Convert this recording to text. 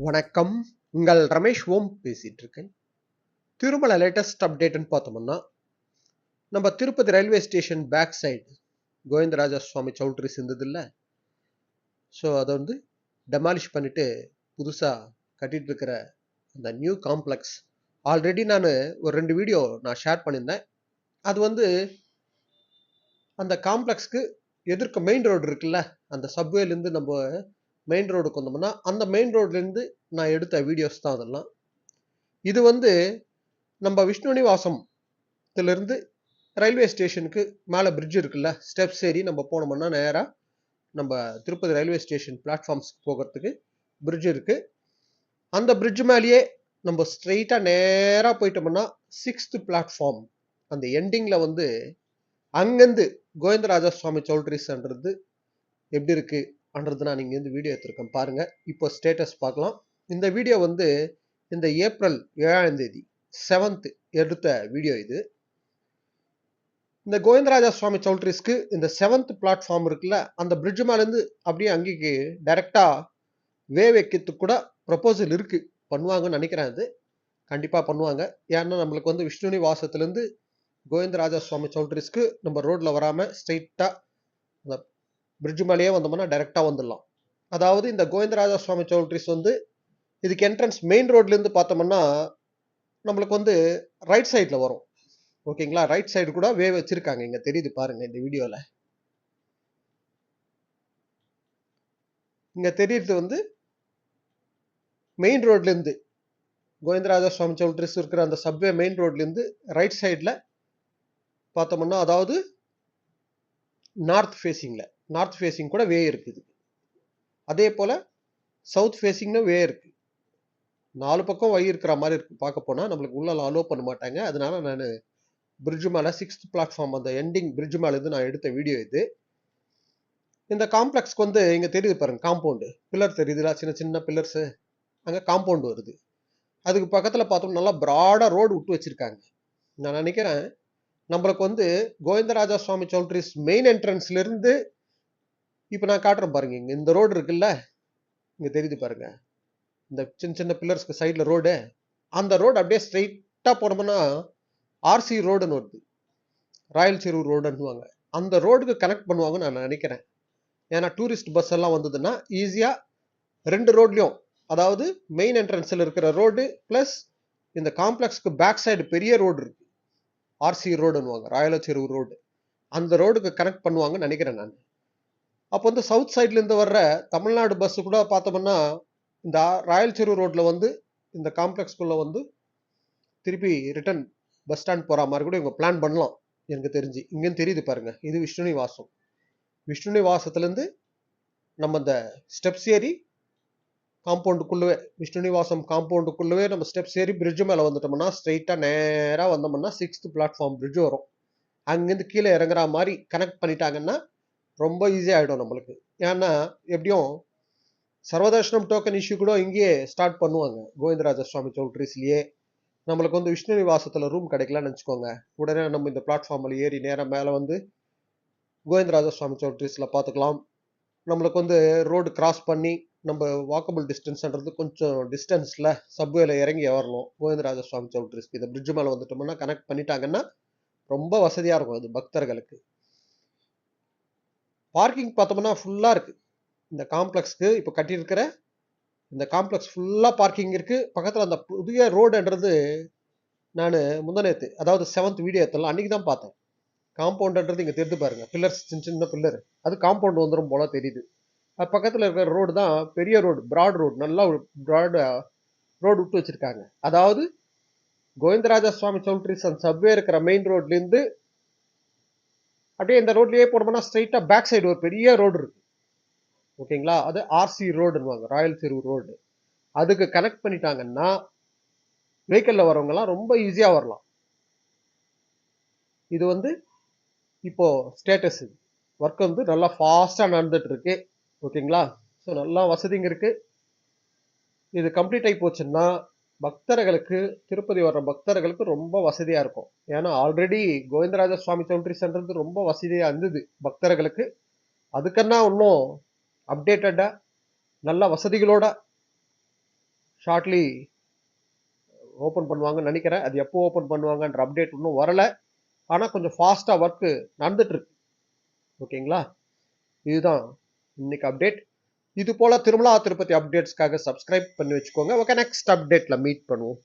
வணக்கம். உங்கள் ரமேஷ் ஓம் பேசிட்டு இருக்கேன். திருமலை லேட்டஸ்ட் அப்டேட்னு பார்த்தோம்னா, நம்ம Tirupati railway station back side Govindaraja Swami choultries இருந்ததில்ல, ஸோ அதை வந்து டெமாலிஷ் பண்ணிட்டு புதுசா கட்டிட்டு இருக்கிற அந்த நியூ காம்ப்ளெக்ஸ் ஆல்ரெடி நான் ஒரு 2 வீடியோ நான் ஷேர் பண்ணியிருந்தேன். அது வந்து அந்த காம்ப்ளெக்ஸ்க்கு எதிர்க்க மெயின் ரோடு இருக்குல்ல, அந்த சப்வேலேருந்து நம்ம மெயின் ரோடுக்கு வந்தோம்னா, அந்த மெயின் ரோட்லேருந்து நான் எடுத்த வீடியோஸ் தான் அதெல்லாம். இது வந்து நம்ம விஷ்ணு நிவாசத்திலிருந்து ரயில்வே ஸ்டேஷனுக்கு மேலே பிரிட்ஜ் இருக்குல்ல, ஸ்டெப்ஸ் ஏறி நம்ம போனோம்னா நேராக நம்ம திருப்பதி ரயில்வே ஸ்டேஷன் பிளாட்ஃபார்ம்ஸ்க்கு போகிறதுக்கு பிரிட்ஜ் இருக்கு. அந்த பிரிட்ஜ் மேலேயே நம்ம ஸ்ட்ரெயிட்டாக நேராக போயிட்டோம்னா 6th பிளாட்ஃபார்ம் அந்த எண்டிங்கில் வந்து அங்கேருந்து கோவிந்தராஜ சுவாமி சௌல்ட்ரிஸ்ன்றது எப்படி இருக்குன்றது நான் இங்கேருந்து வீடியோ எடுத்திருக்கேன் பாருங்க. இப்போ ஸ்டேட்டஸ் பார்க்கலாம். இந்த வீடியோ வந்து இந்த ஏப்ரல் 7ஆம் தேதி 7th எடுத்த வீடியோ இது. இந்த கோவிந்தராஜ சுவாமி சௌல்ட்ரிஸ்க்கு இந்த 7th பிளாட்ஃபார்ம் இருக்குல்ல, அந்த பிரிட்ஜ் மேலேருந்து அப்படியே அங்கேக்கு டைரக்டா வே வைக்கிறதுக்கு கூட ப்ரொபோசல் இருக்கு. பண்ணுவாங்கன்னு நினைக்கிறேன். அது கண்டிப்பா பண்ணுவாங்க. ஏன்னா நம்மளுக்கு வந்து விஷ்ணு நிவாசத்திலேருந்து கோவிந்தராஜ சுவாமி சௌல்ட்ரிஸ்க்கு நம்ம ரோட்ல வராம ஸ்ட்ரெயிட்டா அந்த பிரிட்ஜ் மேலேயே வந்தோம்னா டைரக்டா வந்துடலாம். அதாவது இந்த கோவிந்தராஜ சுவாமி சௌல்ட்ரிஸ் வந்து இதுக்கு என்ட்ரன்ஸ் மெயின் ரோட்ல இருந்து பார்த்தோம்னா நம்மளுக்கு வந்து ரைட் சைட்ல வரும். ஓகேங்களா, ரைட் சைடு கூட வே வச்சிருக்காங்க. இங்க தெரியுது பாருங்க இந்த வீடியோல. இங்க தெரியுது வந்து மெயின் ரோட்ல இருந்து கோவிந்தராஜ சுவாமி சௌல்ட்ரிஸ் இருக்கிற அந்த சப்வே மெயின் ரோட்ல இருந்து ரைட் சைட்ல பார்த்தோம்னா, அதாவது நார்த் ஃபேசிங் கூட வே இருக்குது. அதே போல சவுத் ஃபேசிங்னு வே இருக்கு. 4 பக்கம் வழி இருக்கிற மாதிரி இருக்கு. பார்க்க போனா நம்மளுக்கு உள்ள அலோவ் பண்ண மாட்டாங்க. அதனால நான் பிரிட்ஜ் மேல 6th பிளாட்ஃபார்ம் அந்த எண்டிங் பிரிட்ஜ் மேல இருந்து நான் எடுத்த வீடியோ இது. இந்த காம்ப்ளெக்ஸ்க்கு வந்து இங்க தெரியுது பாருங்க காம்பவுண்டு. பில்லர் தெரியுதுல, சின்ன சின்ன பில்லர்ஸ். அங்க காம்பவுண்ட் வருது. அதுக்கு பக்கத்துல பார்த்தோம் நல்லா பிராடா ரோடு விட்டு வச்சிருக்காங்க. நான் நினைக்கிறேன் நம்மளுக்கு வந்து கோவிந்தராஜ சுவாமி சௌல்ட்ரிஸ் மெயின் என்ட்ரன்ஸ்ல இருந்து இப்ப நான் காட்டுறேன் பாருங்க. இங்க இந்த ரோடு இருக்குல்ல, இங்க தெரியுது பாருங்க. இந்த சின்ன சின்ன பில்லர்ஸ்க்கு சைடுல ரோடு. அந்த ரோடு அப்படியே ஸ்ட்ரெயிட்டா போனோம்னா ஆர்சி ரோடுன்னு வருது. ராயல் செரு ரோடுன்னுவாங்க. அந்த ரோடுக்கு கனெக்ட் பண்ணுவாங்கன்னு நான் நினைக்கிறேன். ஏன்னா டூரிஸ்ட் பஸ் எல்லாம் வந்ததுன்னா ஈஸியா 2 ரோட்லயும், அதாவது மெயின் என்ட்ரன்ஸ்ல இருக்கிற ரோடு பிளஸ் இந்த காம்ப்ளெக்ஸ்க்கு பேக் சைடு பெரிய ரோடு இருக்கு. ஆர்சி ரோடுன்னுவாங்க, ராயல செரு ரோடு. அந்த ரோடுக்கு கனெக்ட் பண்ணுவாங்கன்னு நினைக்கிறேன் நான். அப்போ வந்து சவுத் சைட்ல இருந்து வர்ற தமிழ்நாடு பஸ் கூட பார்த்தோம்னா இந்த ராயல் செரு ரோட்ல வந்து இந்த காம்ப்ளெக்ஸ்குள்ள வந்து திருப்பி ரிட்டர்ன் பஸ் ஸ்டாண்ட் போற மாதிரி கூட இவங்க பிளான் பண்ணலாம் எனக்கு தெரிஞ்சு. இங்கேயும் தெரியுது பாருங்க, இது விஷ்ணு நிவாசம். விஷ்ணு நிவாசத்துல இருந்து நம்ம இந்த ஸ்டெப்ஸ் ஏறி காம்பவுண்டுக்குள்ளவே, விஷ்ணு நிவாசம் காம்பவுண்டுக்குள்ளவே நம்ம ஸ்டெப்ஸ் ஏறி பிரிட்ஜ் மேல வந்துட்டோம்னா ஸ்ட்ரெயிட்டா நேரா வந்தோம்னா 6th பிளாட்ஃபார்ம் பிரிட்ஜ் வரும். அங்கிருந்து கீழே இறங்குற மாதிரி கனெக்ட் பண்ணிட்டாங்கன்னா ரொம்ப ஈஸியா ஆயிடும் நம்மளுக்கு. ஏன்னா எப்படியும் சர்வதர்ஷனம் டோக்கன் இஷ்யூ கூட இங்கேயே ஸ்டார்ட் பண்ணுவாங்க கோவிந்தராஜ சுவாமி சௌல்ட்ரிஸ்லயே. நம்மளுக்கு வந்து விஷ்ணு நிவாசத்துல ரூம் கிடைக்கலன்னு வச்சுக்கோங்க, உடனே நம்ம இந்த பிளாட்ஃபார்ம்ல ஏறி நேரம் மேல வந்து கோவிந்தராஜ சுவாமி சௌல்ட்ரிஸ்ல பார்த்துக்கலாம். நம்மளுக்கு வந்து ரோடு கிராஸ் பண்ணி நம்ம வாக்கபிள் டிஸ்டன்ஸ்ன்றது கொஞ்சம் டிஸ்டன்ஸ்ல சப்வேல இறங்கி வரணும் கோவிந்தராஜ சுவாமி சௌல்ட்ரிஸ்க்கு. இந்த பிரிட்ஜ் மேல வந்துட்டோம்னா கனெக்ட் பண்ணிட்டாங்கன்னா ரொம்ப வசதியா இருக்கும் அது பக்தர்களுக்கு. பார்க்கிங் பார்த்தோம்னா ஃபுல்லா இருக்கு. இந்த காம்ப்ளெக்ஸ்க்கு இப்ப கட்டியிருக்கிற இந்த காம்ப்ளெக்ஸ் ஃபுல்லா பார்க்கிங் இருக்கு. பக்கத்துல அந்த புதிய ரோடுன்றது நான் முந்தநேத்து, அதாவது 7th வீடியோ எடுத்தல அன்னைக்கு தான் பார்த்தேன். காம்பவுண்ட்ன்றது இங்க தெரிந்து பாருங்க, பில்லர்ஸ் சின்ன சின்ன பில்லர். அது காம்பவுண்ட் வந்துடும் போல தெரியுது. அது பக்கத்துல இருக்கிற ரோடு தான் பெரிய ரோடு, பிராட் ரோடு. நல்லா பிராட் ரோடு விட்டு வச்சிருக்காங்க. அதாவது கோவிந்தராஜ சுவாமி சௌல்ட்ரிஸ் அந்த சப்வே இருக்கிற மெயின் ரோட்ல இருந்து அப்படியே இந்த ரோட்லயே போனோம்னா ஸ்ட்ரெயிட்டா பேக் சைடு ஒரு பெரிய ரோடு இருக்கு. ஓகேங்களா, அது ஆர்சி ரோடுன்னுவாங்க, ராயல் செரு ரோடு. அதுக்கு கனெக்ட் பண்ணிட்டாங்கன்னா வெஹிக்கிள்ல வரவங்க எல்லாம் ரொம்ப ஈஸியா வரலாம். இது வந்து இப்போ ஸ்டேட்டஸ் ஒர்க் வந்து நல்லா ஃபாஸ்டா நடந்துட்டு இருக்கு. ஓகேங்களா, ஸோ நல்லா வசதிங்க இருக்கு. இது கம்ப்ளீட் ஆகி போச்சுன்னா பக்தர்களுக்கு, திருப்பதி வர்ற பக்தர்களுக்கு ரொம்ப வசதியா இருக்கும். ஏன்னா ஆல்ரெடி கோவிந்தராஜ சுவாமி சௌல்ட்ரிஸ்ன்றது ரொம்ப வசதியா இருந்தது பக்தர்களுக்கு. அதுக்கன்னா இன்னும் அப்டேட்டடா நல்ல வசதிகளோட ஷார்ட்லி ஓப்பன் பண்ணுவாங்கன்னு நினைக்கிறேன். அது எப்போ ஓப்பன் பண்ணுவாங்கன்ற அப்டேட் இன்னும் வரல. ஆனால் கொஞ்சம் ஃபாஸ்ட்டாக ஒர்க்கு நடந்துட்டுருக்கு. ஓகேங்களா? இதுதான் இன்னைக்கு அப்டேட். இது போல திருமலா திருப்பதி அப்டேட்ஸ்க்காக சப்ஸ்கிரைப் பண்ணி வச்சுக்கோங்க. ஓகே, நெக்ஸ்ட் அப்டேட்ல மீட் பண்ணுவோம்.